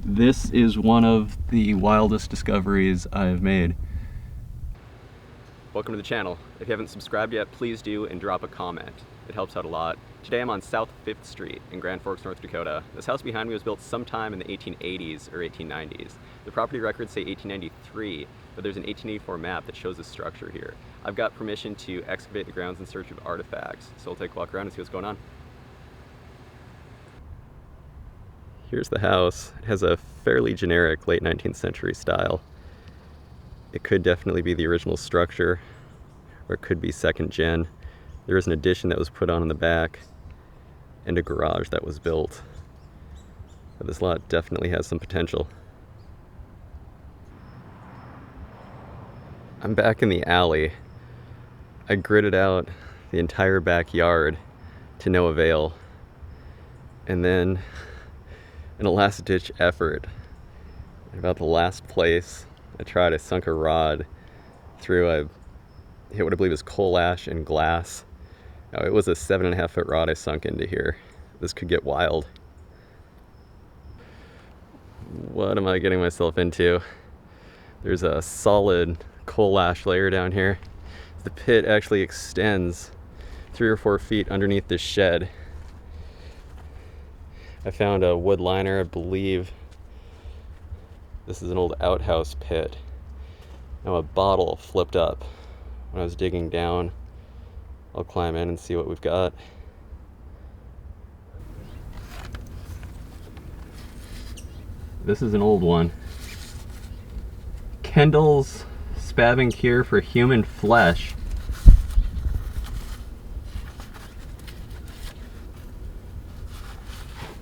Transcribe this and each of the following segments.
This is one of the wildest discoveries I've made. Welcome to the channel. If you haven't subscribed yet, please do and drop a comment. It helps out a lot. Today I'm on South 5th Street in Grand Forks, North Dakota. This house behind me was built sometime in the 1880s or 1890s. The property records say 1893, but there's an 1884 map that shows the structure here. I've got permission to excavate the grounds in search of artifacts, so we'll take a walk around and see what's going on. Here's the house. It has a fairly generic late 19th century style. It could definitely be the original structure, or it could be second gen. There is an addition that was put on in the back and a garage that was built. But this lot definitely has some potential. I'm back in the alley. I gridded out the entire backyard to no avail. And then, in a last-ditch effort, about the last place I tried, I sunk a rod through what I believe is coal ash and glass. Now, it was a 7.5 foot rod I sunk into here. This could get wild. What am I getting myself into? There's a solid coal ash layer down here. The pit actually extends 3 or 4 feet underneath this shed. I found a wood liner. I believe this is an old outhouse pit. Now, a bottle flipped up when I was digging down. I'll climb in and see what we've got. This is an old one. Kendall's Spavin Cure for Human Flesh.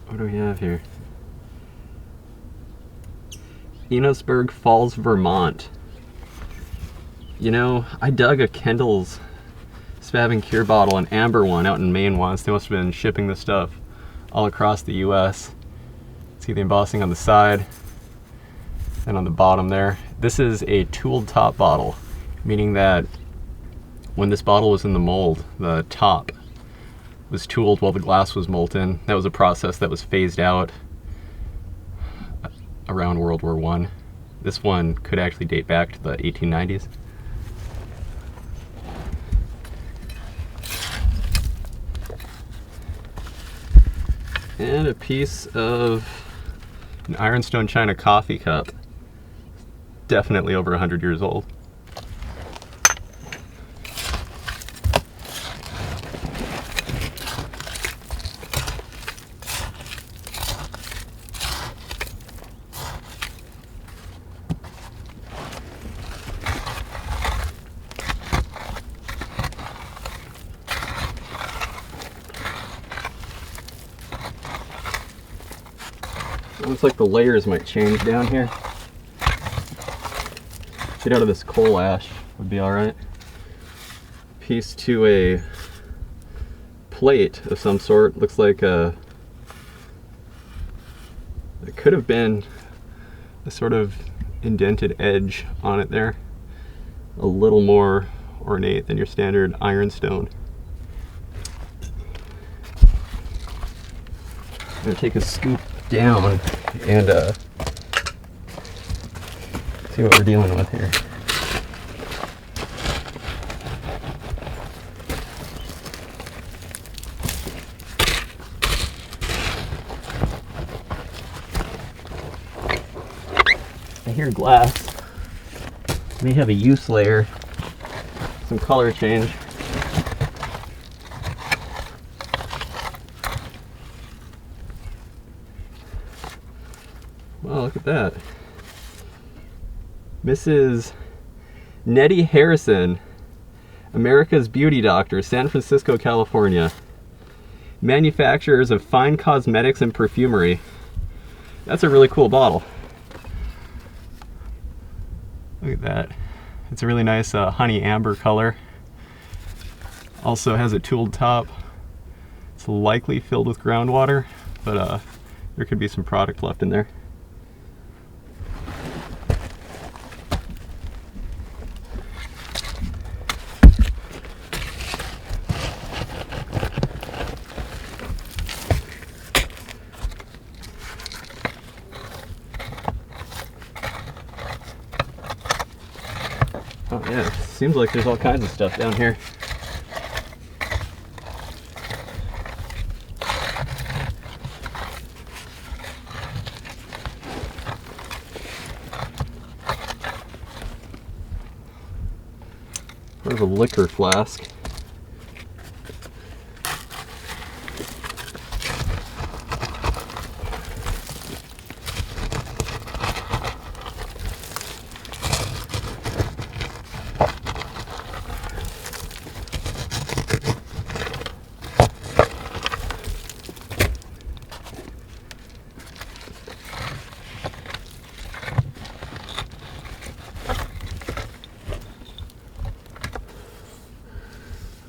What do we have here? Enosburg Falls, Vermont. You know, I dug a Kendall's Spavin Cure bottle, an amber one, out in Maine once. They must have been shipping this stuff all across the US. See the embossing on the side and on the bottom there. This is a tooled top bottle, meaning that when this bottle was in the mold, the top was tooled while the glass was molten. That was a process that was phased out around World War I. This one could actually date back to the 1890s. And a piece of an ironstone china coffee cup. Definitely over 100 years old. It looks like the layers might change down here. Get out of this coal ash would be alright. Piece to a plate of some sort. Looks like it could have been a sort of indented edge on it there. A little more ornate than your standard ironstone. I'm gonna take a scoop down and see what we're dealing with here. I hear glass. May have a use layer, some color change. Wow, look at that. Mrs. Nettie Harrison, America's Beauty Doctor, San Francisco, California. Manufacturers of fine cosmetics and perfumery. That's a really cool bottle. Look at that. It's a really nice honey amber color. Also has a tooled top. It's likely filled with groundwater, but there could be some product left in there. seems like there's all kinds of stuff down here. Part of a liquor flask.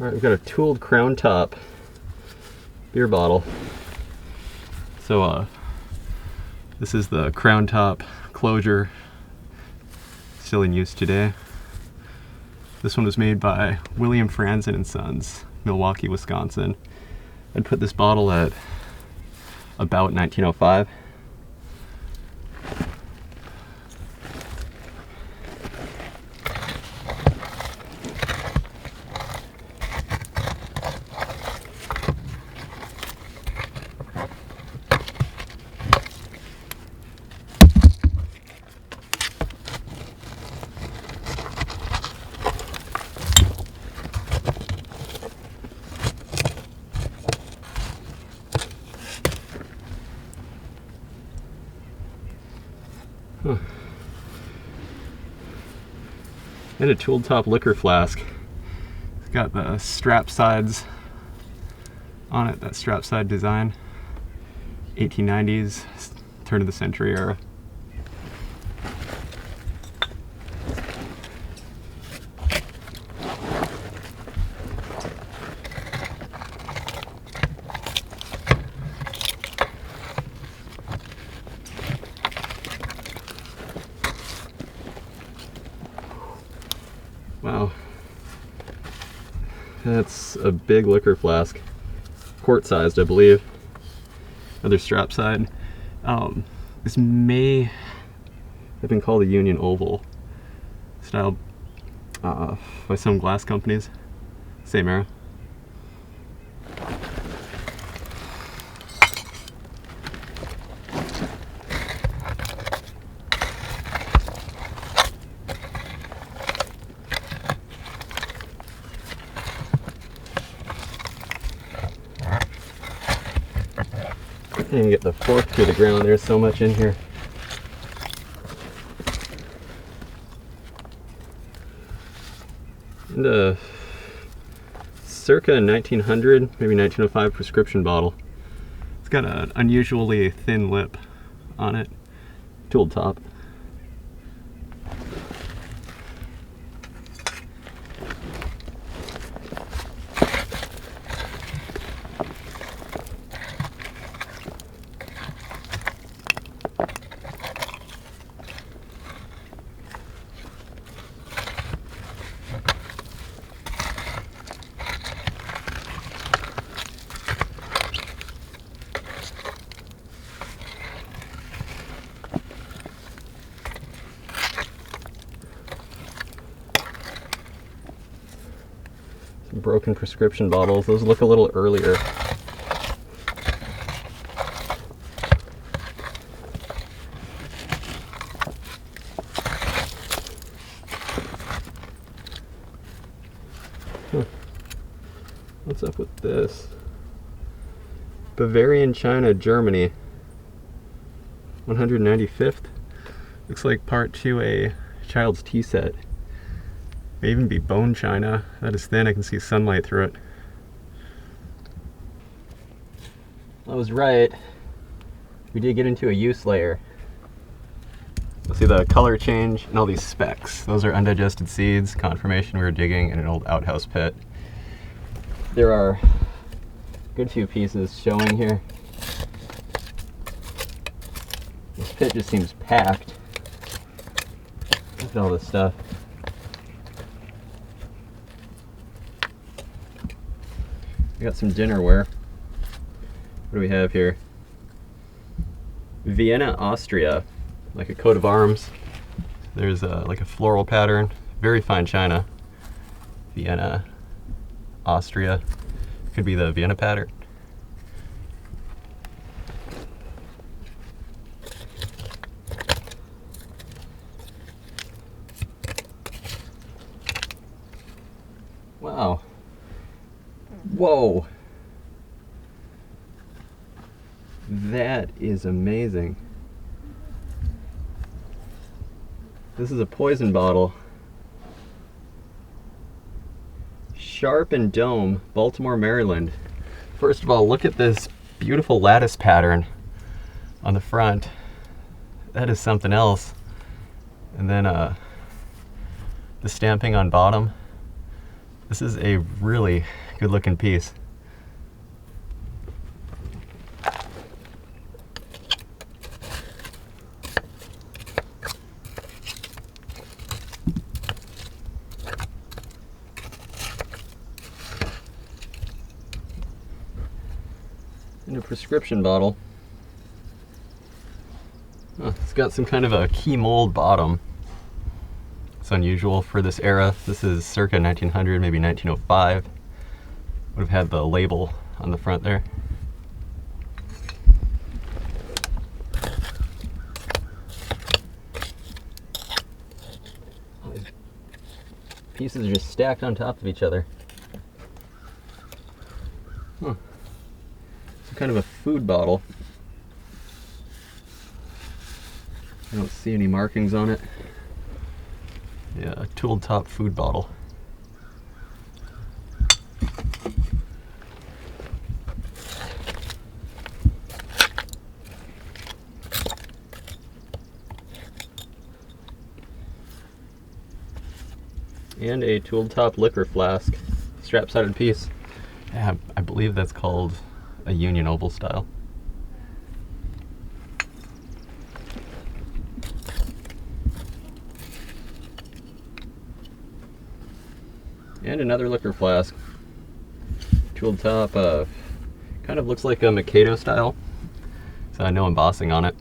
All right, we've got a tooled crown top beer bottle. So this is the crown top closure, still in use today. This one was made by William Franzen and Sons, Milwaukee, Wisconsin. I'd put this bottle at about 1905. Huh. And a tooled top liquor flask. It's got the strap sides on it, that strap side design. 1890s, turn of the century era. Wow, that's a big liquor flask, quart sized, I believe. Another strap side. This may have been called a Union Oval style by some glass companies, same era. And get the fork through the ground. There's so much in here. And a circa 1900, maybe 1905 prescription bottle. It's got an unusually thin lip on it, tooled top. Broken prescription bottles. Those look a little earlier. Huh. What's up with this? Bavarian China, Germany. 195th. Looks like part to a child's tea set. May even be bone china. That is thin, I can see sunlight through it. I was right. We did get into a use layer. You'll see the color change and all these specks. Those are undigested seeds, confirmation we were digging in an old outhouse pit. There are a good few pieces showing here. This pit just seems packed. Look at all this stuff. We got some dinnerware. What do we have here? Vienna, Austria, like a coat of arms. There's like a floral pattern, very fine china. Vienna, Austria. Could be the Vienna pattern. Wow. Whoa. That is amazing. This is a poison bottle. Sharp and Dome, Baltimore, Maryland. First of all, look at this beautiful lattice pattern on the front. That is something else. And then the stamping on bottom. This is a really good looking piece. And a prescription bottle. Oh, it's got some kind of a key mold bottom. It's unusual for this era. This is circa 1900, maybe 1905. Would have had the label on the front there. Pieces are just stacked on top of each other. Huh. Some kind of a food bottle. I don't see any markings on it. Yeah, a tooled top food bottle. And a tooled top liquor flask, strap-sided piece. Yeah, I believe that's called a Union Oval style. And another liquor flask. Tooled top, kind of looks like a Mikado style. So no embossing on it.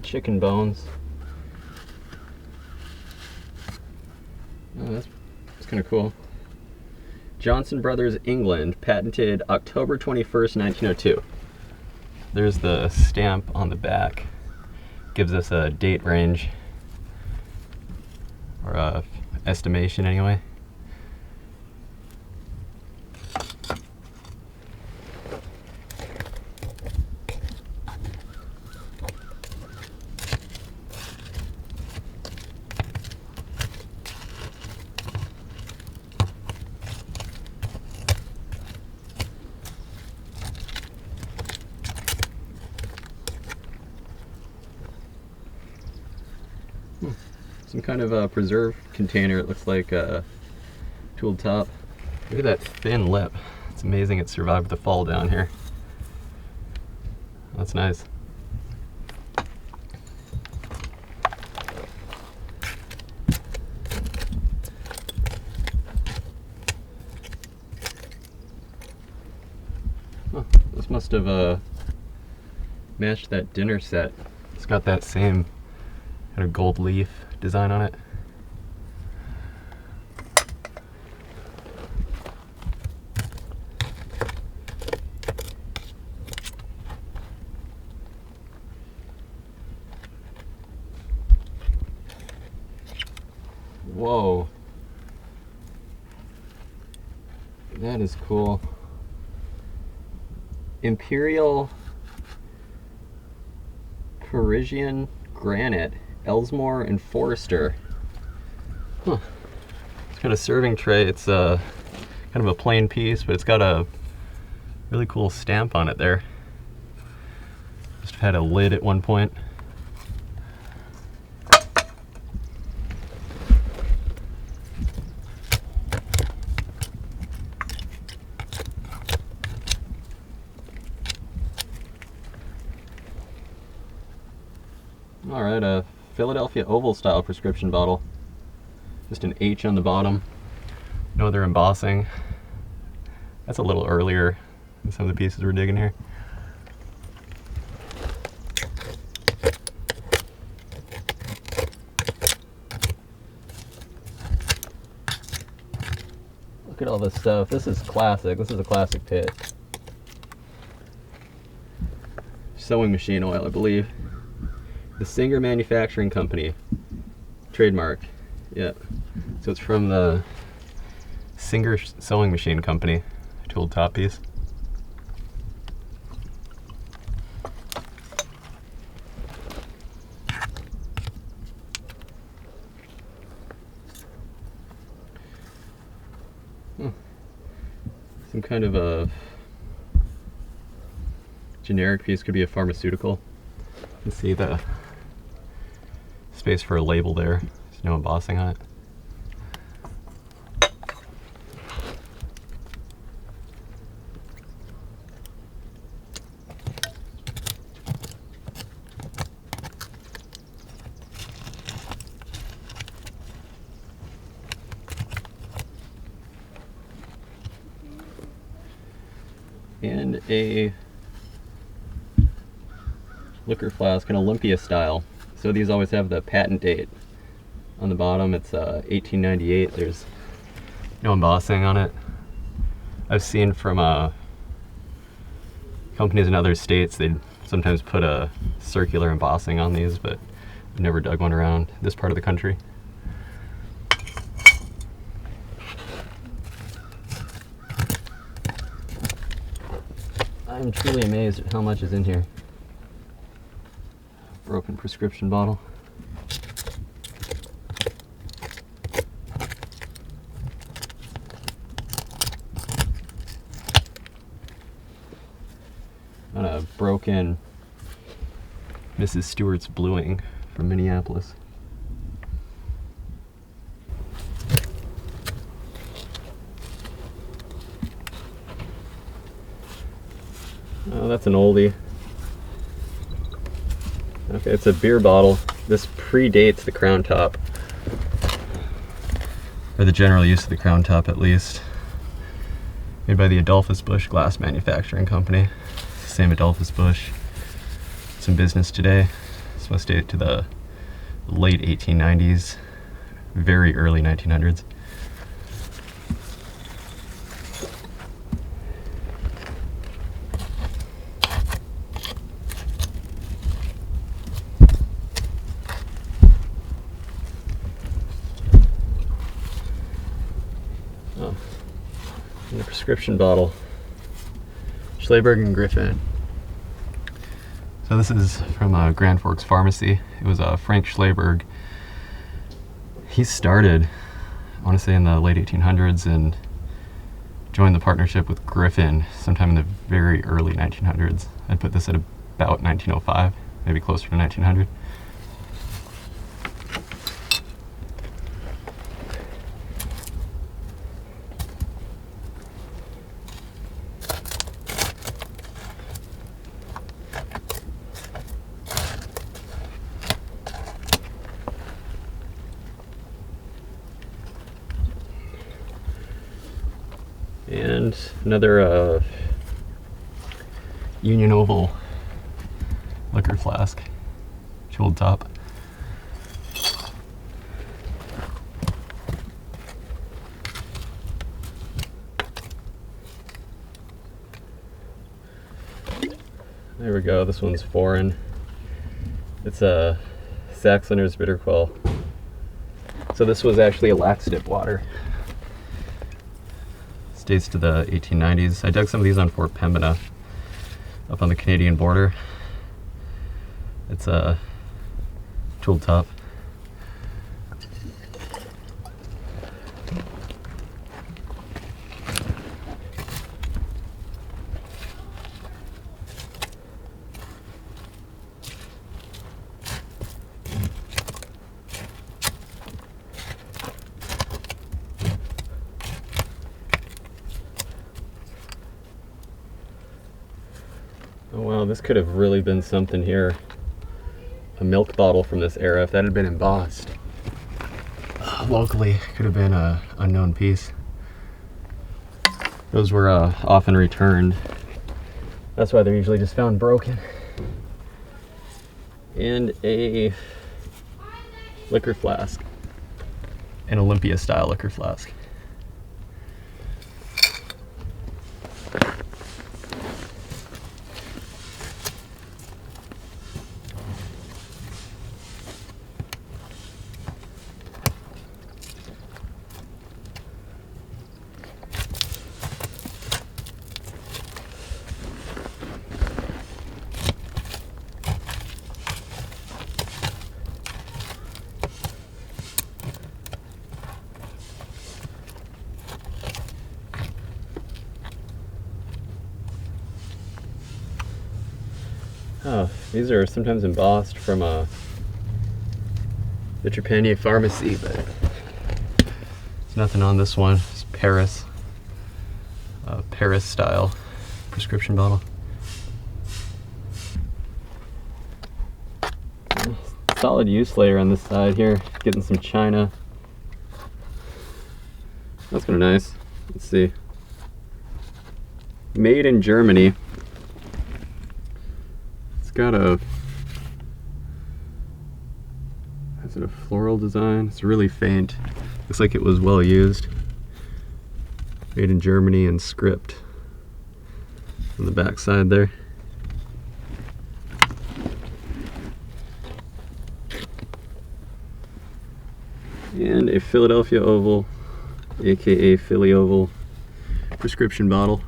Chicken bones. Oh, that's kind of cool. Johnson Brothers, England, patented October 21st, 1902. There's the stamp on the back. Gives us a date range, or a estimation anyway. Some kind of a preserve container. It looks like a tooled top. Look at that thin lip. It's amazing it survived the fall down here. That's nice. Huh, this must have matched that dinner set. It's got that same kind of gold leaf design on it. Whoa. That is cool. Imperial Parisian granite. Elsmore and Forrester. Huh. It's got a serving tray. It's kind of a plain piece, but it's got a really cool stamp on it there. Must have had a lid at one point. Alright, a Philadelphia oval style prescription bottle. Just an H on the bottom. No other embossing. That's a little earlier than some of the pieces we're digging here. Look at all this stuff. This is classic. This is a classic pit. Sewing machine oil, I believe. The Singer Manufacturing Company. Trademark. Yep. So it's from the Singer Sewing Machine Company. Tooled top piece. Some kind of a generic piece, could be a pharmaceutical. You can see the space for a label there. There's no embossing on it. And a liquor flask, an Olympia style. So these always have the patent date on the bottom. It's 1898. There's no embossing on it. I've seen from companies in other states, they'd sometimes put a circular embossing on these, but I've never dug one around this part of the country. I'm truly amazed at how much is in here. Broken prescription bottle. On a broken Mrs. Stewart's bluing from Minneapolis. Oh, that's an oldie. Okay, it's a beer bottle. This predates the crown top. Or the general use of the crown top, at least. Made by the Adolphus Busch Glass Manufacturing Company. Same Adolphus Busch. It's in business today. This must date to the late 1890s, very early 1900s. Oh, and a prescription bottle. Schleberg and Griffin. So this is from Grand Forks Pharmacy. It was Frank Schleberg. He started, I want to say in the late 1800s, and joined the partnership with Griffin sometime in the very early 1900s. I'd put this at about 1905, maybe closer to 1900. And another Union Oval liquor flask, chilled top. There we go, this one's foreign. It's a Saxoner's Bitterquell. So this was actually a laxative water. Dates to the 1890s. I dug some of these on Fort Pembina, up on the Canadian border. It's a tooled top. Oh wow, this could have really been something here. a milk bottle from this era. If that had been embossed locally, could have been a unknown piece. Those were often returned. That's why they're usually just found broken. And a liquor flask, an Olympia style liquor flask. Oh, these are sometimes embossed from the Trepanier pharmacy, but there's nothing on this one. It's Paris, Paris style prescription bottle. Solid use layer on this side here. Getting some china. That's kind of nice. Let's see. Made in Germany. Got a, is it a floral design? It's really faint. Looks like it was well used. Made in Germany and script on the back side there. And a Philadelphia Oval, aka Philly Oval prescription bottle.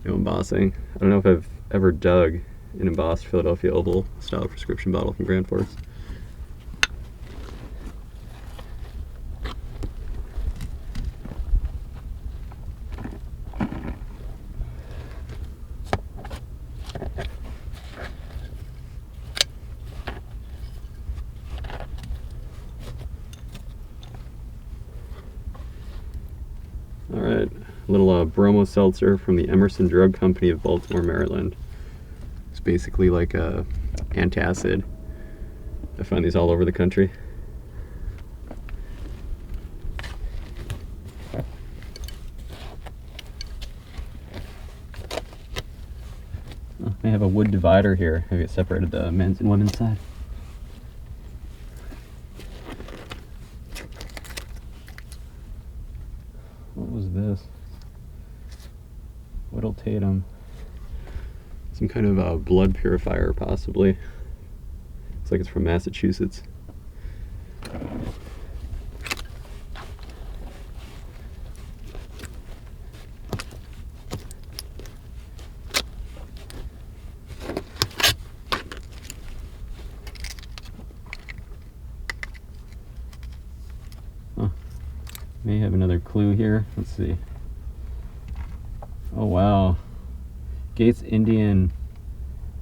No embossing. I don't know if I've ever dug an embossed Philadelphia Oval style prescription bottle from Grand Forks. All right, a little bromo seltzer from the Emerson Drug Company of Baltimore, Maryland. Basically like a antacid. I find these all over the country. Oh, they have a wood divider here. Maybe it separated the men's and women's side. What was this? Whittle Tatum. Some kind of a blood purifier, possibly. Looks like it's from Massachusetts. Huh. May have another clue here. Let's see. Oh wow. Gates Indian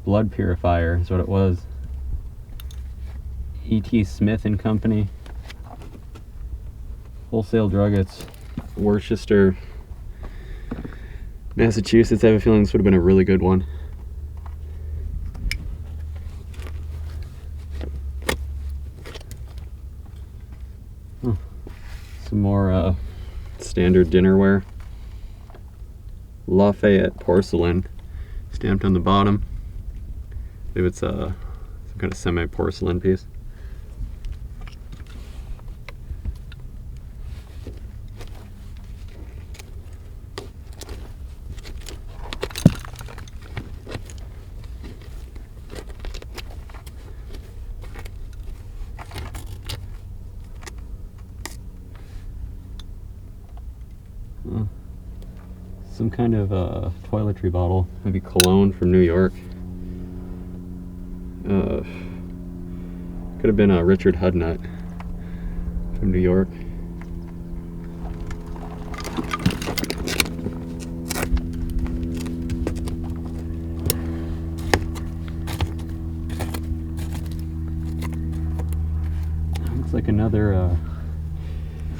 blood purifier is what it was. E.T. Smith and Company. Wholesale druggets. Worcester, Massachusetts. I have a feeling this would have been a really good one. Some more standard dinnerware. Lafayette porcelain. Stamped on the bottom. I believe it's some kind of semi-porcelain piece. Some kind of toiletry bottle, maybe cologne from New York. Could have been a Richard Hudnut from New York. Looks like another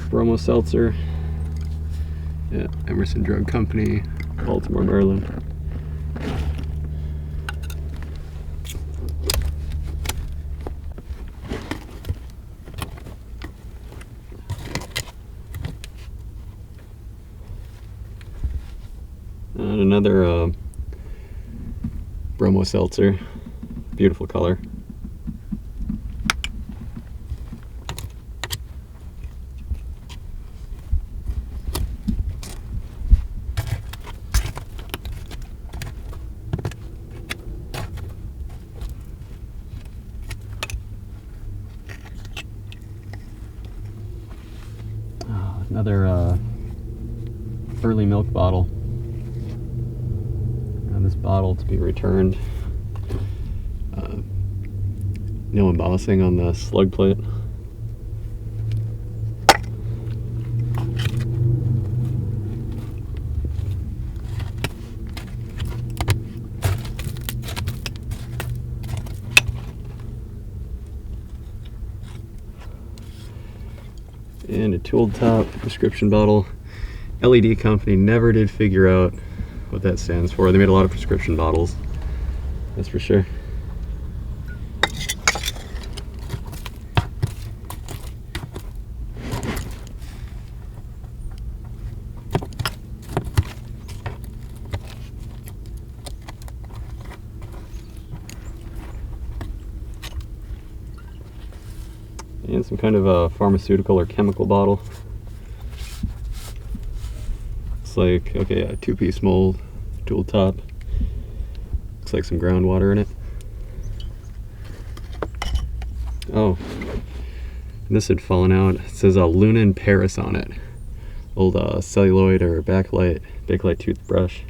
bromo seltzer. Yeah, Emerson Drug Company, Baltimore, Maryland. another bromo seltzer. Beautiful color. Another early milk bottle. And this bottle to be returned. No embossing on the slug plate. And a tooled top prescription bottle. LED company never did figure out what that stands for. They made a lot of prescription bottles, that's for sure. And some kind of a pharmaceutical or chemical bottle. It's like, okay, a 2-piece mold, tool top. Looks like some groundwater in it. Oh, and this had fallen out. It says Lunan Paris on it. Old celluloid or bakelite toothbrush.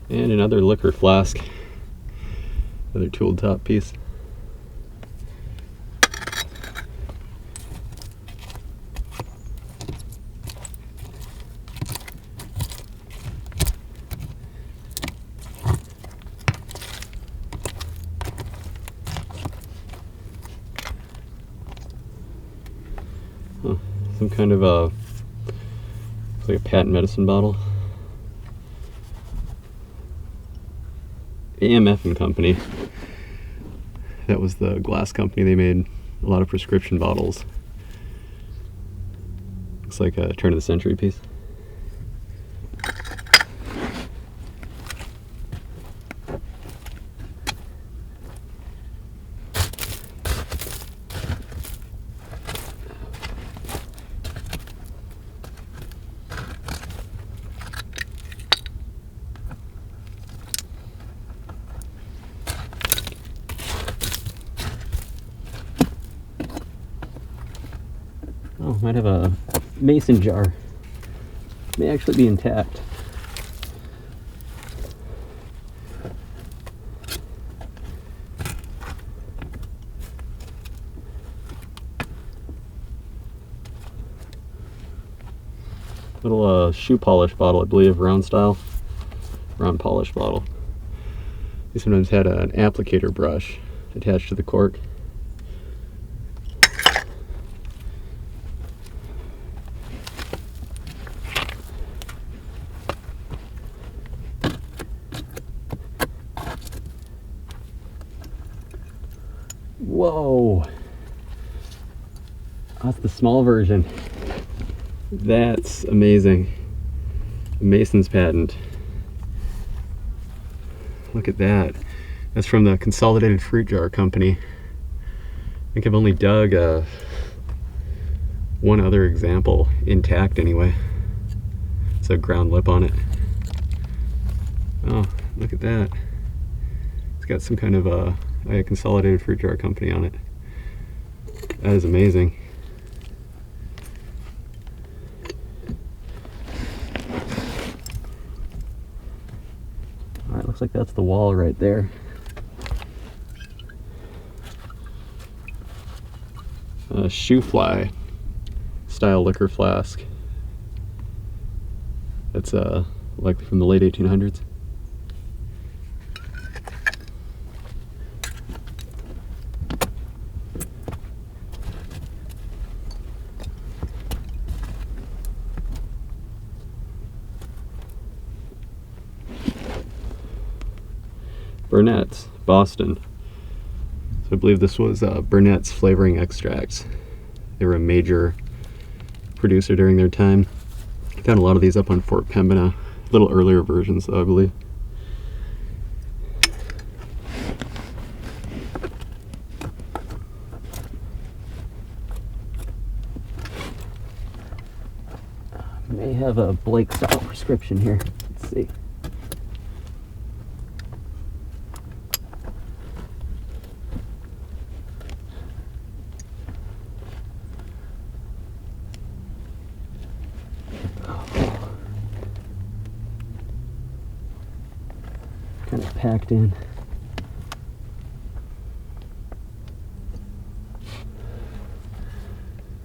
And another liquor flask, another tooled top piece. Huh, some kind of looks like a patent medicine bottle. AMF and Company. That was the glass company. They made a lot of prescription bottles. Looks like a turn of the century piece. Oh, might have a mason jar. May actually be intact. Little shoe polish bottle, I believe, round style. Round polish bottle. They sometimes had an applicator brush attached to the cork. Whoa, that's the small version. That's amazing. The Mason's patent. Look at that. That's from the Consolidated Fruit Jar Company. I think I've only dug one other example intact anyway. It's a ground lip on it. Oh, look at that. It's got some kind of a Consolidated Fruit Jar Company on it. That is amazing. Alright, looks like that's the wall right there. A shoe fly style liquor flask. That's likely from the late 1800s. Burnett's, Boston. So I believe this was Burnett's flavoring extracts. They were a major producer during their time. I found a lot of these up on Fort Pembina, a little earlier versions though, I believe. May have a Blake style prescription here. Let's see. Kind of packed in.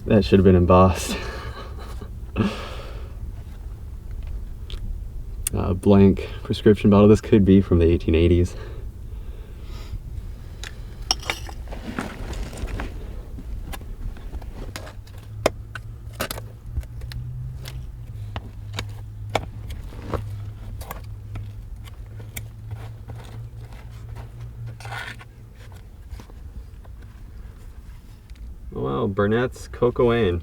That should have been embossed. Blank prescription bottle. This could be from the 1880s. Oh, wow, Burnett's Cocoa.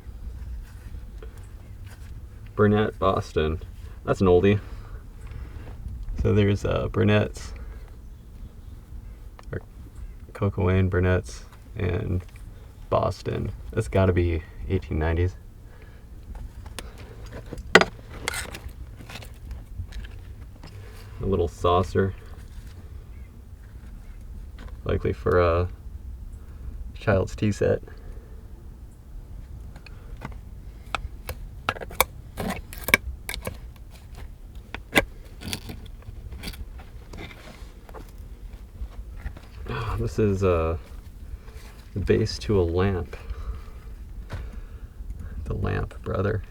Burnett, Boston. That's an oldie. So there's Burnett's, or Cocoa, Burnett's, and Boston. That's got to be 1890s. A little saucer, likely for a child's tea set. This is the base to a lamp. The lamp, brother.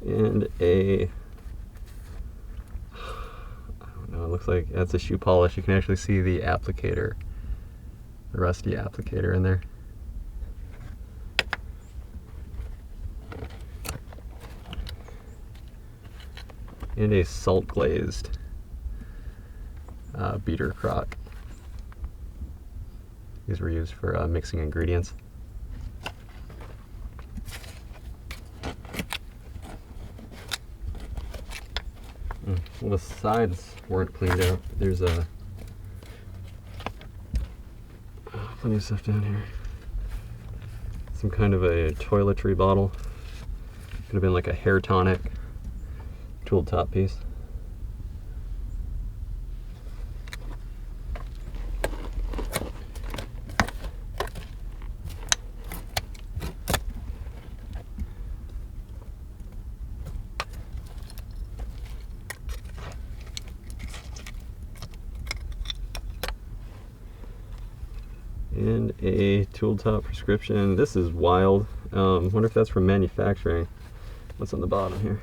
And a, I don't know, it looks like that's a shoe polish. You can actually see the applicator. The rusty applicator in there. And a salt glazed beater crock. These were used for mixing ingredients. Well, the sides weren't cleaned out. There's a plenty of stuff down here. Some kind of a toiletry bottle. Could have been like a hair tonic. Tooled top piece. And a tool top prescription. This is wild. Wonder if that's from manufacturing. What's on the bottom here?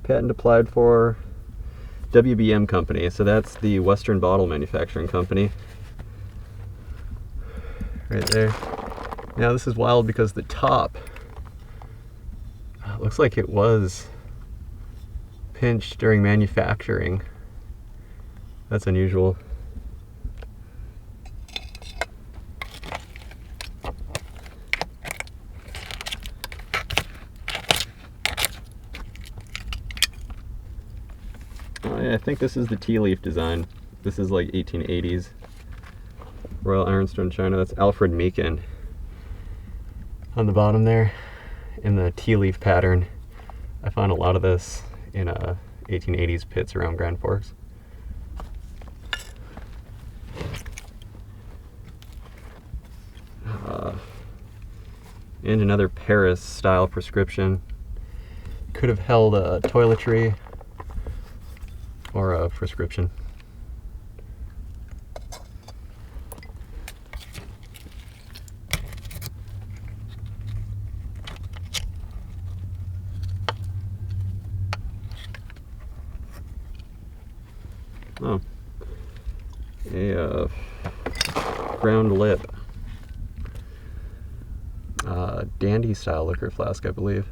Patent applied for WBM Company. So that's the Western Bottle Manufacturing Company. Right there. Now this is wild because the top looks like it was pinched during manufacturing. That's unusual. I think this is the tea leaf design. This is like 1880s. Royal Ironstone China. That's Alfred Meakin on the bottom there in the tea leaf pattern. I found a lot of this in 1880s pits around Grand Forks. And another Paris style prescription. Could have held a toiletry or a prescription. Oh, a ground lip. Dandy style liquor flask, I believe.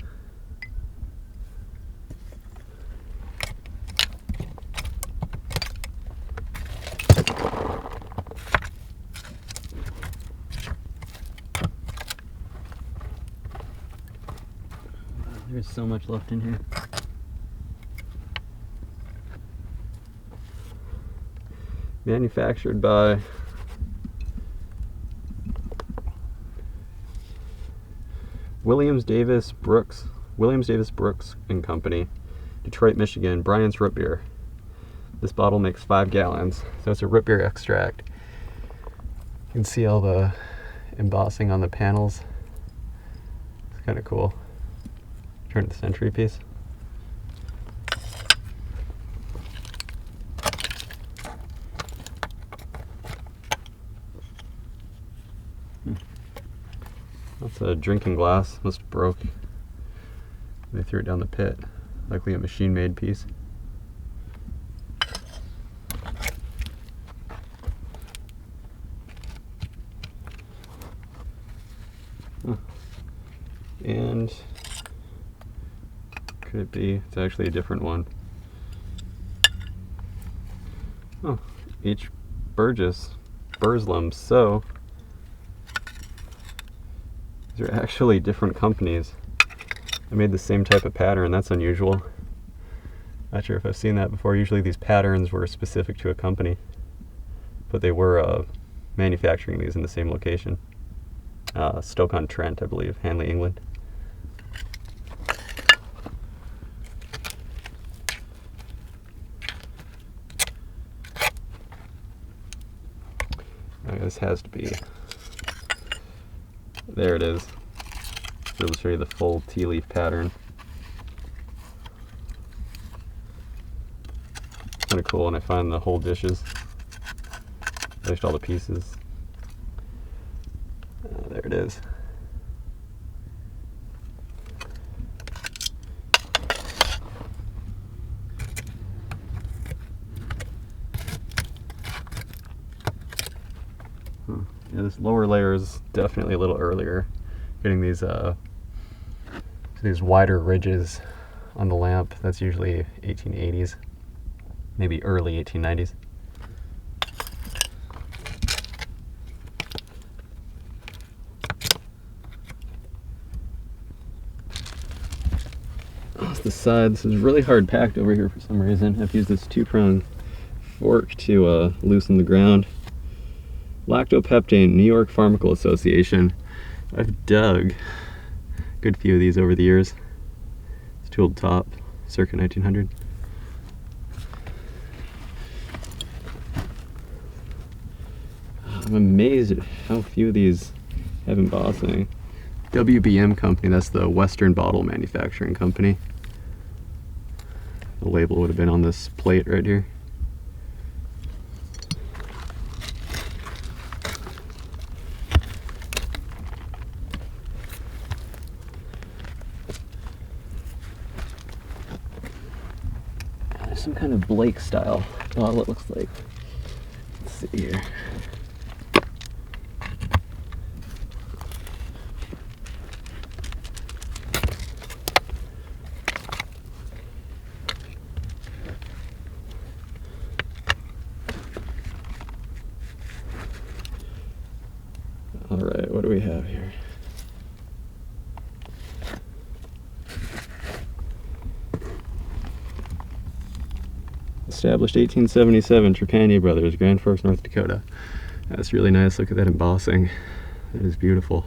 There's so much left in here. Manufactured by Williams Davis Brooks and Company, Detroit, Michigan. Brian's root beer. This bottle makes 5 gallons, so it's a root beer extract. You can see all the embossing on the panels. It's kind of cool. Turn the century piece. That's a drinking glass. Must have broke. They threw it down the pit. Likely a machine-made piece. And could it be? It's actually a different one. Oh, H. Burslem. So these are actually different companies. I made the same type of pattern. That's unusual. Not sure if I've seen that before. Usually these patterns were specific to a company, but they were manufacturing these in the same location. Stoke-on-Trent, I believe, Hanley, England. Okay, this has to be. There it is. It'll show you the full tea leaf pattern. Kind of cool when I find the whole dishes. At least all the pieces. There it is. Yeah, this lower layer is definitely a little earlier. Getting these wider ridges on the lamp. That's usually 1880s, maybe early 1890s. That's the side. This is really hard packed over here for some reason. I have to use this 2-prong fork to loosen the ground. Lactopeptane, New York Pharmaceutical Association. I've dug a good few of these over the years. It's tooled top, circa 1900. I'm amazed at how few of these have embossing. WBM Company, that's the Western Bottle Manufacturing Company. The label would have been on this plate right here. There's some kind of Blake style bottle, it looks like. Let's see here. All right, what do we have here? Established 1877, Trepanier Brothers, Grand Forks, North Dakota. That's really nice. Look at that embossing. That is beautiful.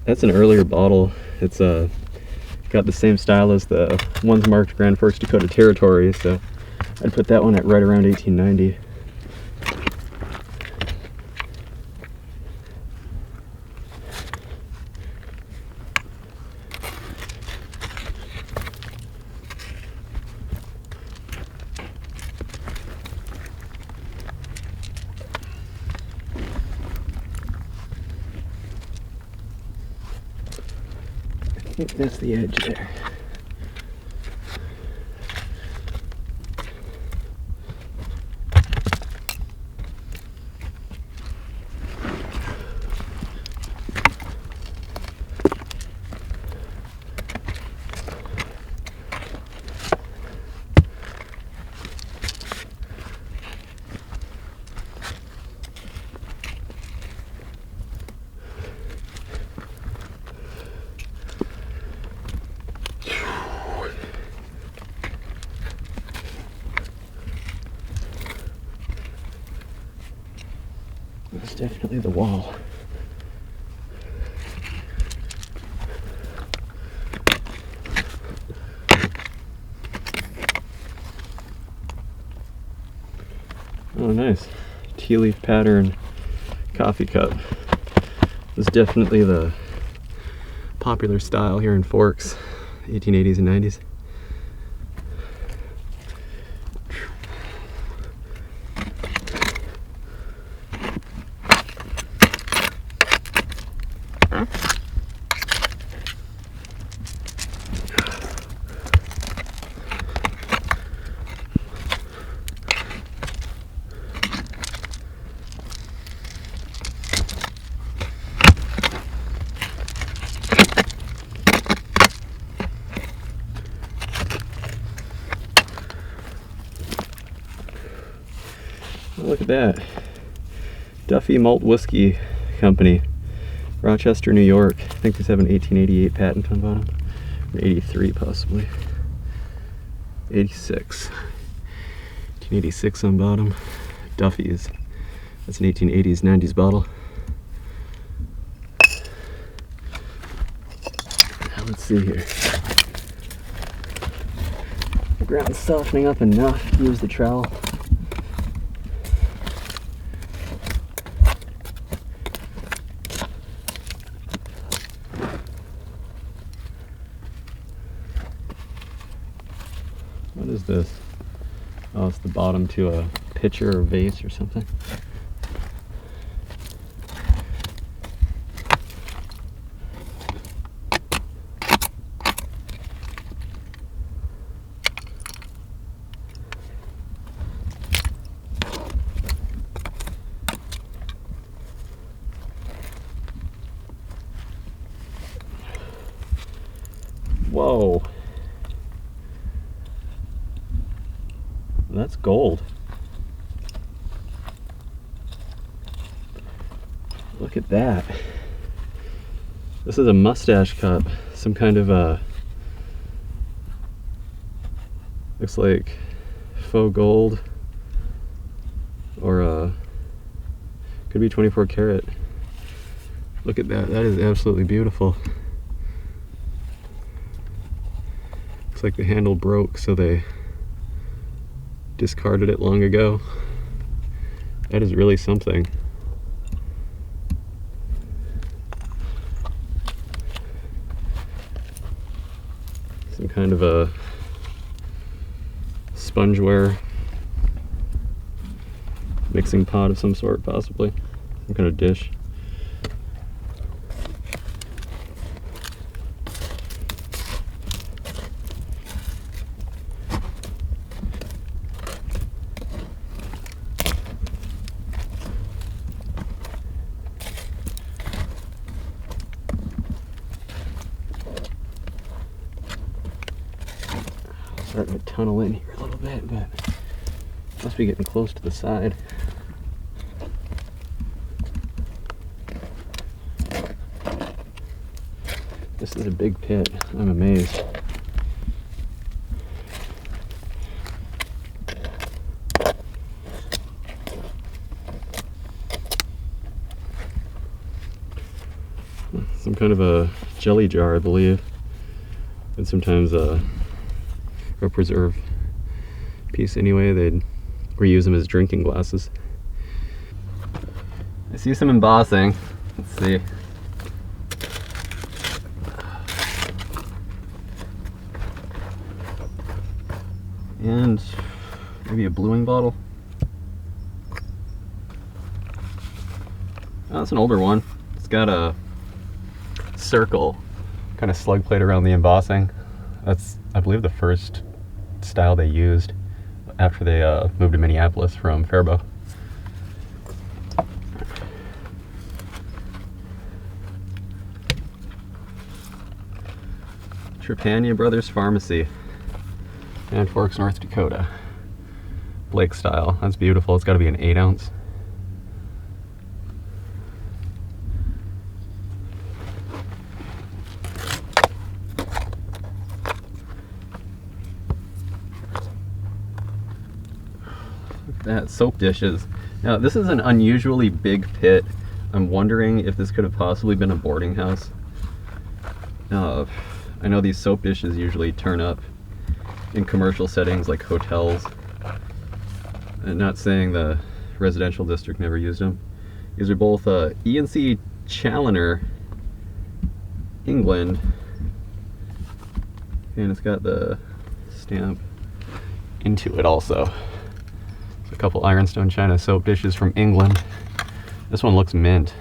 That's an earlier bottle. It's got the same style as the ones marked Grand Forks, Dakota Territory, so I'd put that one at right around 1890. I think that's the edge there. Definitely the wall. Oh, nice. Tea leaf pattern coffee cup. This is definitely the popular style here in Forks, 1880s and 90s. Oh, look at that. Duffy Malt Whiskey Company, Rochester, New York. I think these have an 1888 patent on bottom. Or 83 possibly. 86. 1886 on bottom. Duffy's. That's an 1880s, 90s bottle. Now let's see here. The ground's softening up enough to use the trowel. What is this? Oh, it's the bottom to a pitcher or vase or something. Whoa. That's gold. Look at that. This is a mustache cup. Some kind of a, looks like faux gold, or could be 24 karat. Look at that. That is absolutely beautiful. Looks like the handle broke, so they discarded it long ago. That is really something. Some kind of a spongeware mixing pot of some sort, possibly. Some kind of dish. Starting to tunnel in here a little bit, but must be getting close to the side. This is a big pit. I'm amazed. Some kind of a jelly jar, I believe, and sometimes a preserve piece anyway. They'd reuse them as drinking glasses. I see some embossing. Let's see. And maybe a bluing bottle. Oh, that's an older one. It's got a circle kind of slug plate around the embossing. That's, I believe, the first style they used after they moved to Minneapolis from Faribault. Trepanier Brothers Pharmacy, and Forks, North Dakota. Blake style. That's beautiful. It's got to be an 8 ounce. That soap dishes. Now, this is an unusually big pit. I'm wondering if this could have possibly been a boarding house. I know these soap dishes usually turn up in commercial settings like hotels. I'm not saying the residential district never used them. These are both E&C Challoner, England, and it's got the stamp into it also. So a couple ironstone china soap dishes from England. This one looks mint.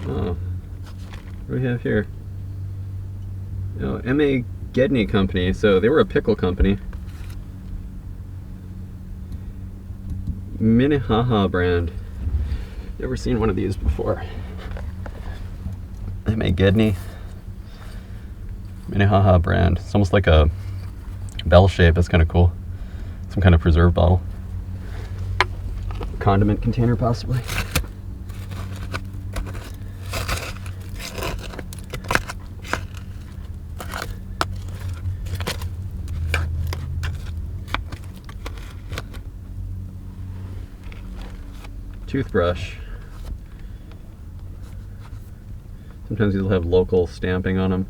Oh, what do we have here? Oh, M.A. Gedney Company, so they were a pickle company. Minnehaha brand. Never seen one of these before. M.A. Gedney. Minnehaha brand. It's almost like a bell shape. That's kind of cool. Some kind of preserve bottle. Condiment container, possibly. Toothbrush. Sometimes these will have local stamping on them.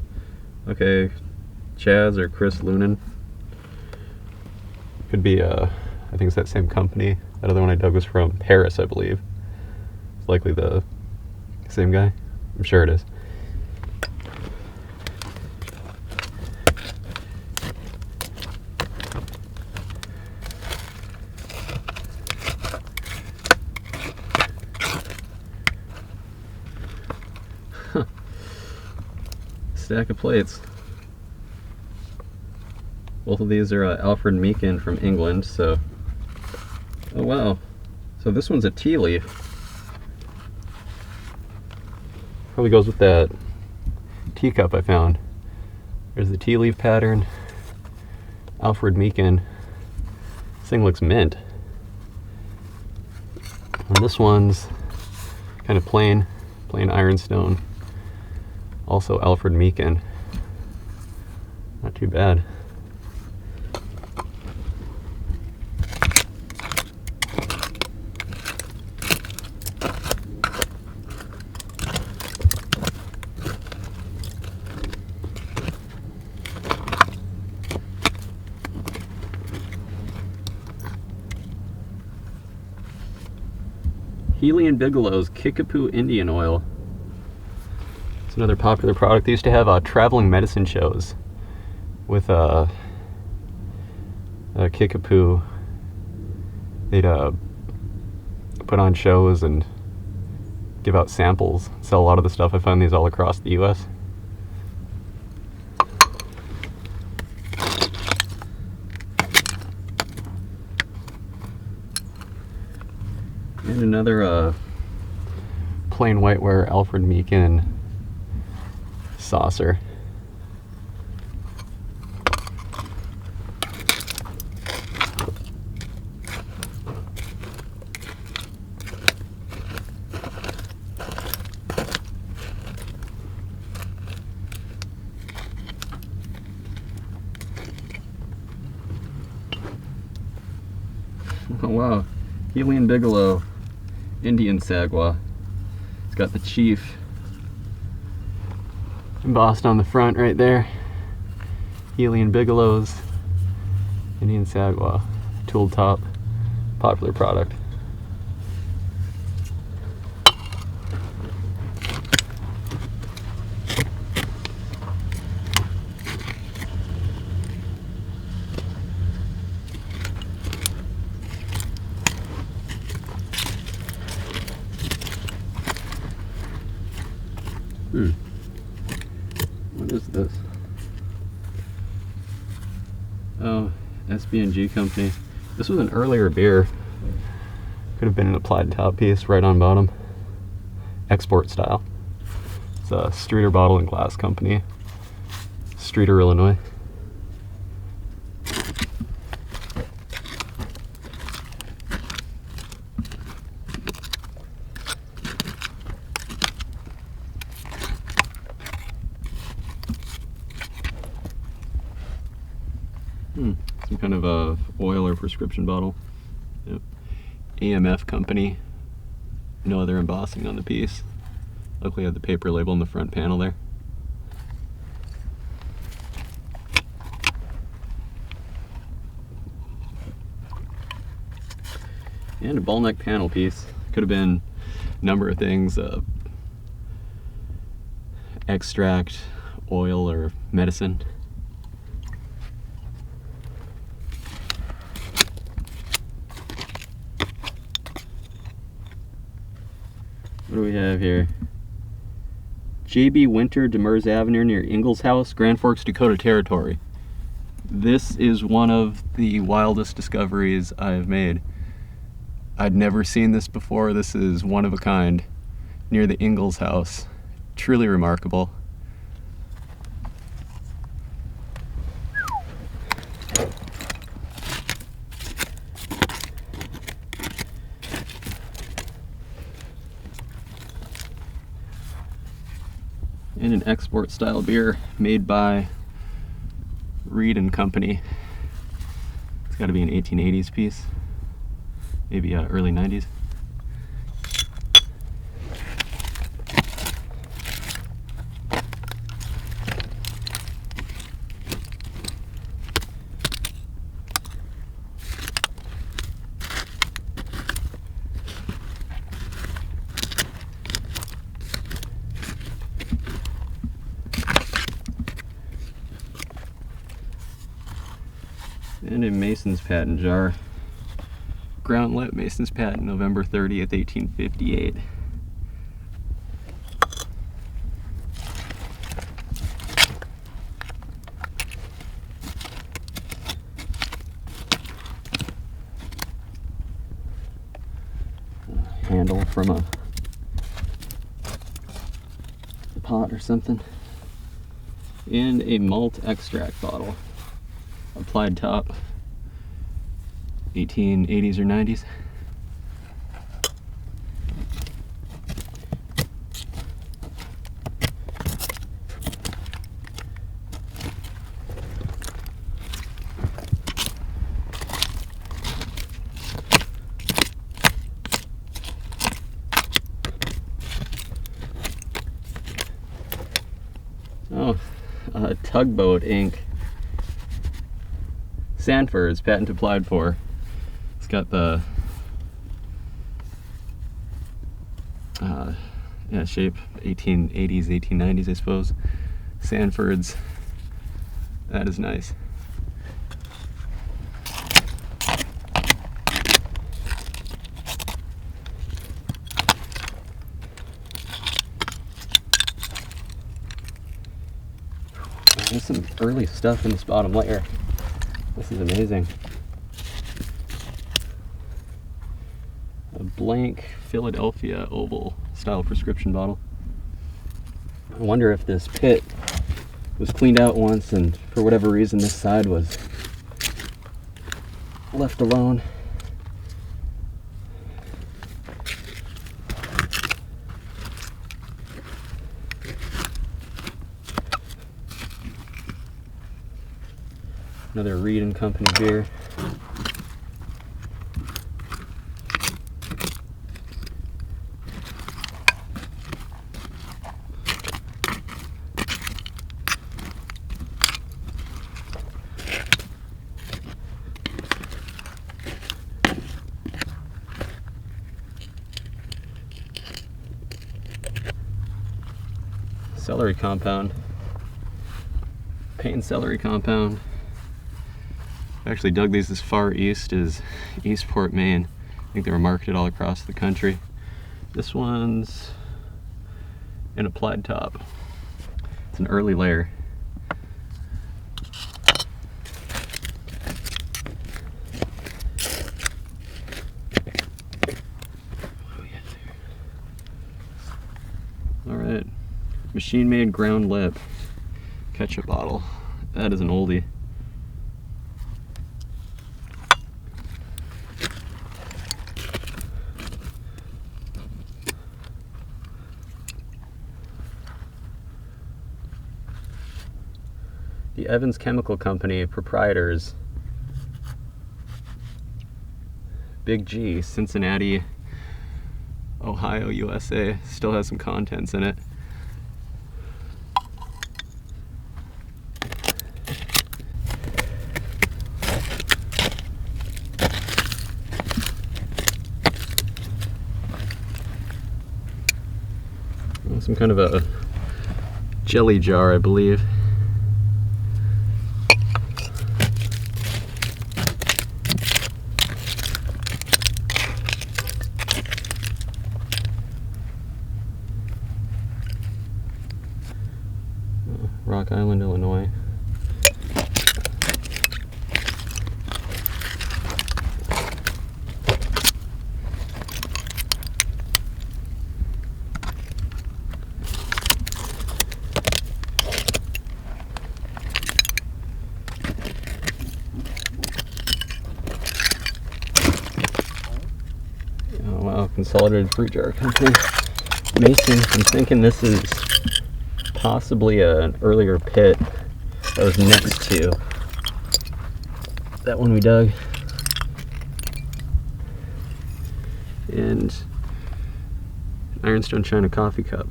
Okay, Chaz or Chris Lunan. Could be, I think it's that same company. That other one I dug was from Paris, I believe. It's likely the same guy. I'm sure it is. Stack of plates. Both of these are Alfred Meekin from England, so... Oh wow. So this one's a tea leaf. Probably goes with that teacup I found. There's the tea leaf pattern. Alfred Meekin. This thing looks mint. And this one's kind of plain ironstone. Also Alfred Meekin. Not too bad. Healy and Bigelow's Kickapoo Indian Oil. It's another popular product. They used to have traveling medicine shows with Kickapoo. They'd put on shows and give out samples, sell a lot of the stuff. I find these all across the US. And another plain whiteware Alfred Meekin saucer. Oh wow, Healy and Bigelow Indian Sagwa. It's got the chief embossed on the front right there. Healy and Bigelow's Indian Sagwa tool top, popular product. What is this? Oh, SB&G company. This was an earlier beer. Could have been an applied top piece right on bottom. Export style. It's a Streeter Bottle and Glass Company. Streeter, Illinois. Some kind of a oil or prescription bottle. Yep. AMF company. No other embossing on the piece. Luckily I have the paper label in the front panel there. And a ball neck panel piece. Could have been a number of things. Extract, oil, or medicine. What do we have here? JB Winter, Demers Avenue near Ingalls House, Grand Forks, Dakota Territory. This is one of the wildest discoveries I've made. I'd never seen this before. This is one of a kind near the Ingalls House. Truly remarkable. And an export style beer made by Reed and Company. It's got to be an 1880s piece, maybe early 90s. And a Mason's patent jar. Ground lit Mason's patent, November 30th, 1858. Handle from a pot or something. And a malt extract bottle. Applied top, 1880s or 90s. Oh, tugboat ink. Sanford's patent applied for. It's got the shape 1880s, 1890s, I suppose. Sanford's. That is nice. There's some early stuff in this bottom layer. This is amazing. A blank Philadelphia oval style prescription bottle. I wonder if this pit was cleaned out once and for whatever reason this side was left alone. Another Reed and Company beer. Celery compound. Paint celery compound. I actually dug these as far east as Eastport, Maine. I think they were marketed all across the country. This one's an applied top. It's an early layer. All right, machine-made ground lip ketchup bottle. That is an oldie. The Evans Chemical Company proprietors, Big G, Cincinnati, Ohio, USA, still has some contents in it. Some kind of a jelly jar, I believe. Rock Island, Illinois. Oh wow, Consolidated Fruit Jar Company. Mason, I'm thinking this is possibly an earlier pit that was next to that one we dug. And an ironstone china coffee cup.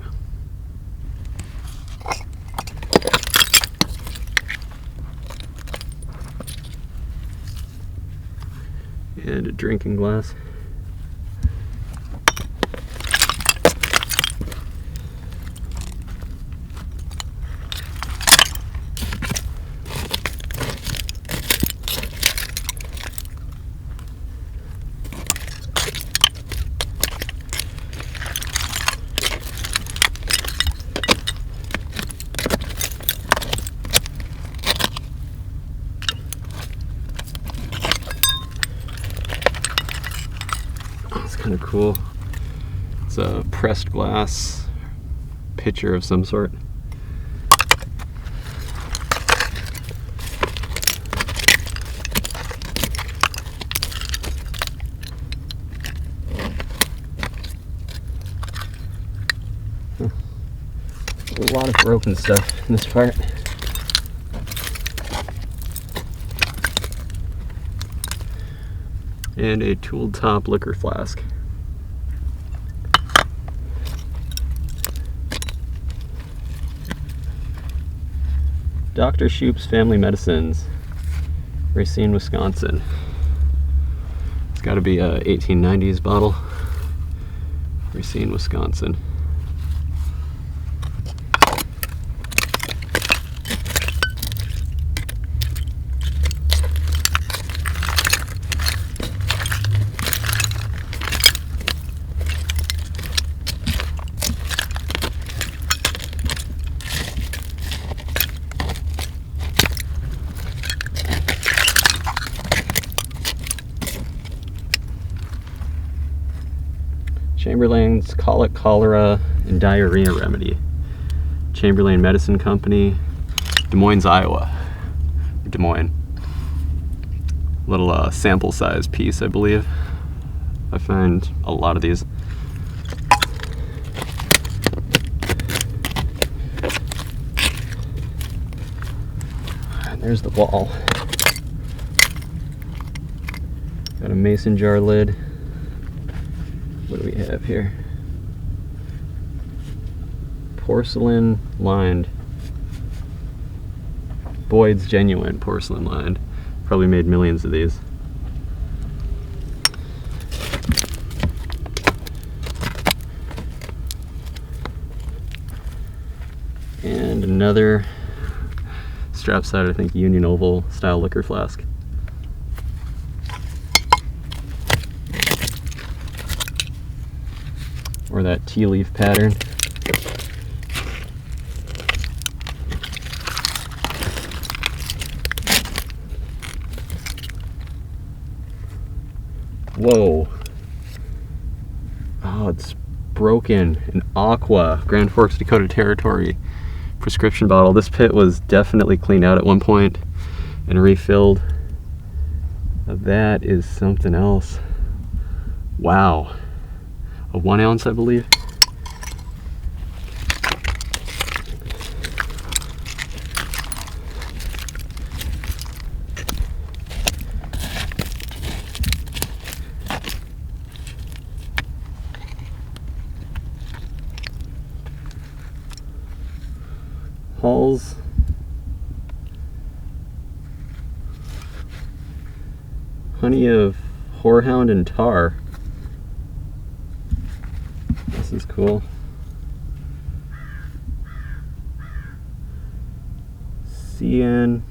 And a drinking glass. Kind of cool. It's a pressed glass pitcher of some sort. A lot of broken stuff in this part. And a tooled top liquor flask. Dr. Shoup's Family Medicines, Racine, Wisconsin. It's got to be a 1890s bottle. Racine, Wisconsin. Chamberlain's Colic, Cholera, and Diarrhea Remedy. Chamberlain Medicine Company, Des Moines, Iowa. Des Moines. Little sample size piece, I believe. I find a lot of these. And there's the wall. Got a mason jar lid. What do we have here? Porcelain lined. Boyd's Genuine porcelain lined. Probably made millions of these. And another strap side, I think, Union Oval style liquor flask. Or that tea leaf pattern. Whoa. Oh, it's broken. An Aqua, Grand Forks, Dakota Territory. prescription bottle. This pit was definitely cleaned out at one point and refilled. That is something else. Wow. A 1 ounce, I believe. Hulls. Honey of horehound and tar. This is cool. CN.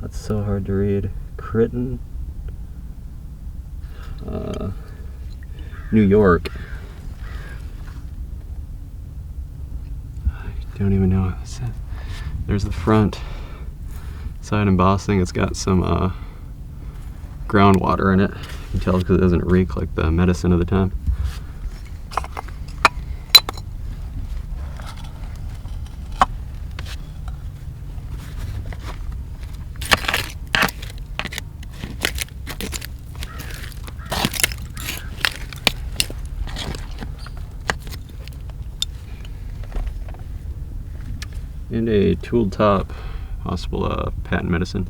That's so hard to read. Critton. New York. I don't even know what it says. There's the front side embossing. It's got some groundwater in it. You can tell because it doesn't reek like the medicine of the time. And a tooled top, possible patent medicine.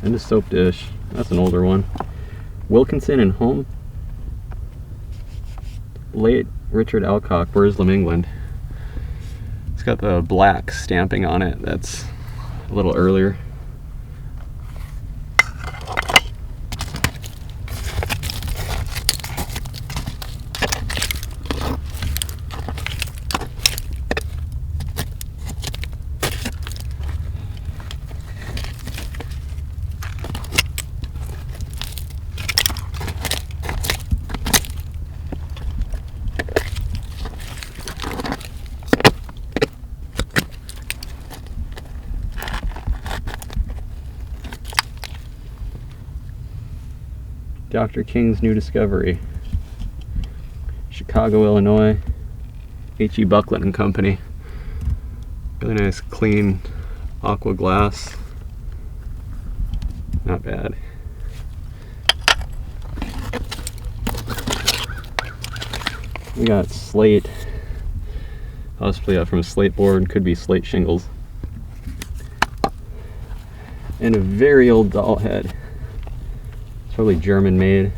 And a soap dish. That's an older one. Wilkinson and Home. Late Richard Alcock, Burslem, England. It's got the black stamping on it. That's a little earlier. Dr. King's New Discovery, Chicago, Illinois, H.E. Buckland and Company. Really nice, clean aqua glass. Not bad. We got slate, possibly from a slate board, could be slate shingles. And a very old doll head. It's probably German made.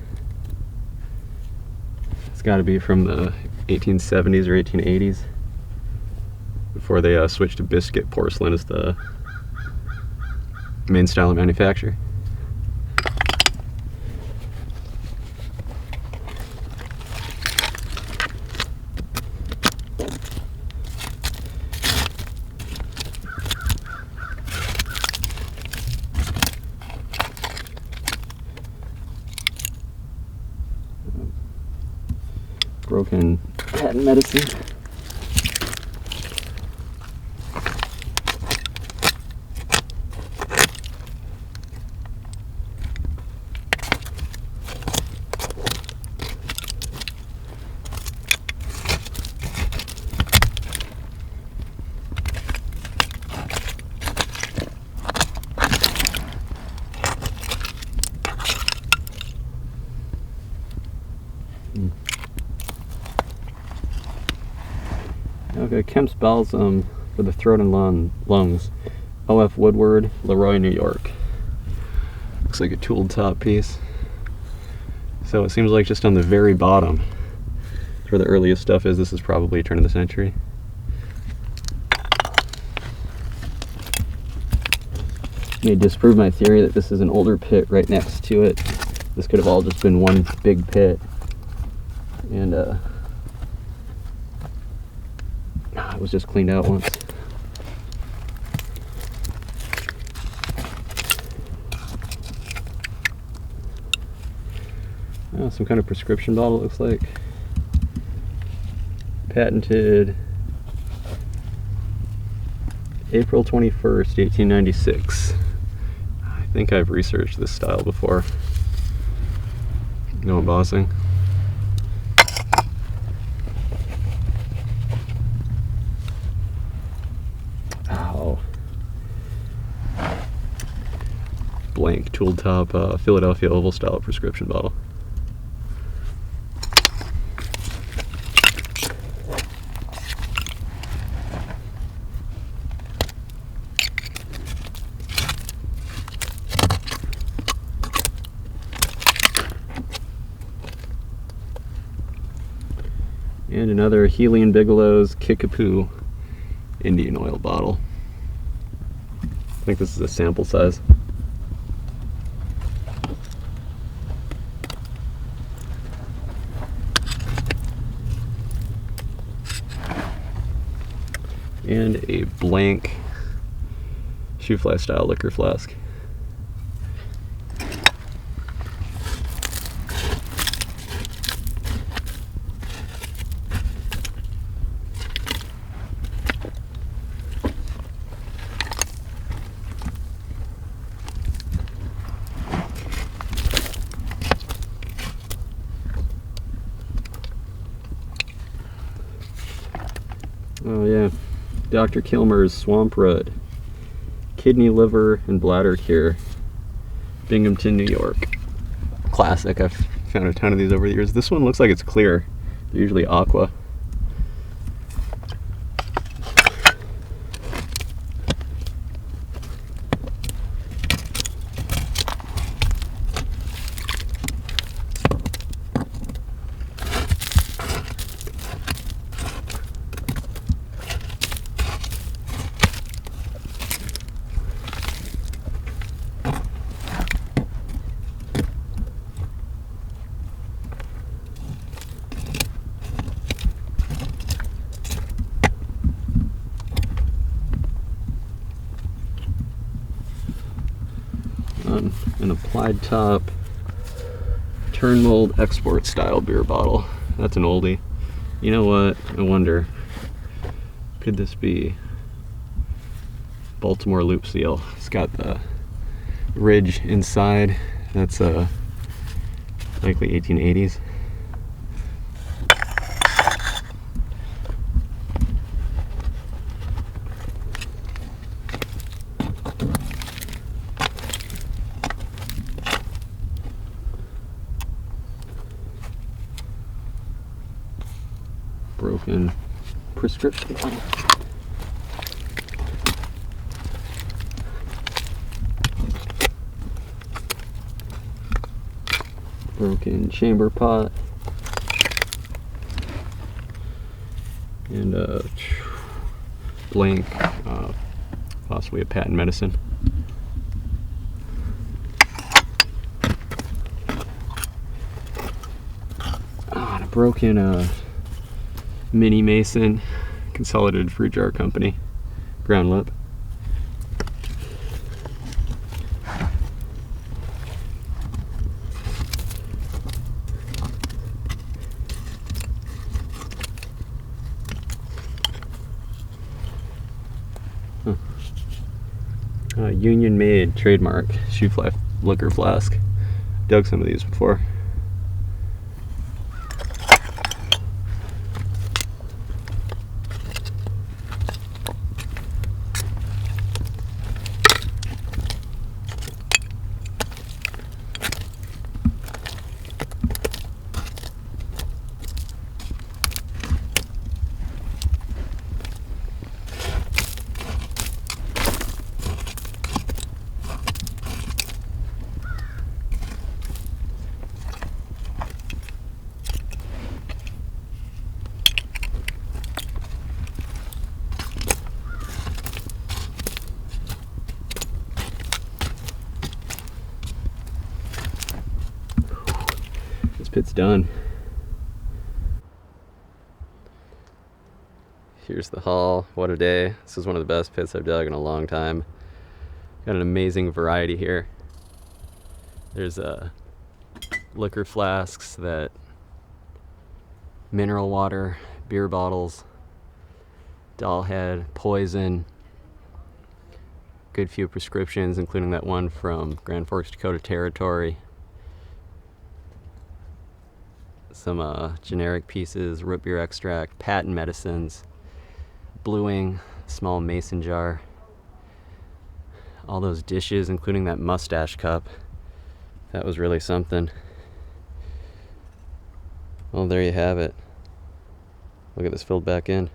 It's got to be from the 1870s or 1880s, before they switched to biscuit porcelain as the main style of manufacture. Broken patent medicine. Okay, Kemp's Balsam for the throat and lungs. O.F. Woodward, Leroy, New York. Looks like a tooled top piece. So it seems like just on the very bottom, where the earliest stuff is, this is probably a turn of the century. May disprove my theory that this is an older pit right next to it. This could have all just been one big pit. And it was just cleaned out once. Oh, some kind of prescription bottle, it looks like. Patented April 21st, 1896. I think I've researched this style before. No embossing. Ow. Blank tool top Philadelphia oval style prescription bottle. And another Healy & Bigelow's Kickapoo Indian oil bottle. I think this is a sample size. And a blank shoe fly style liquor flask. Oh yeah, Dr. Kilmer's Swamp Red, Kidney, Liver, and Bladder Cure, Binghamton, New York. Classic. I've found a ton of these over the years. This one looks like it's clear. They're usually aqua. An applied top turn mold export style beer bottle. That's an oldie. You know what? I wonder, could this be Baltimore Loop Seal? It's got the ridge inside. That's likely 1880s. Broken prescription bottle. Broken chamber pot. And a blank, possibly a patent medicine. And a broken Mini Mason Consolidated Fruit Jar Company ground lip. Union Made trademark shoe fly liquor flask. Dug some of these before. Pit's done. Here's the haul. What a day. This is one of the best pits I've dug in a long time. Got an amazing variety here. There's liquor flasks, that mineral water, beer bottles, doll head, poison, good few prescriptions, including that one from Grand Forks, Dakota Territory. Some generic pieces, root beer extract, patent medicines, bluing, small mason jar, all those dishes, including that mustache cup. That was really something. Well, there you have it. We'll get this filled back in.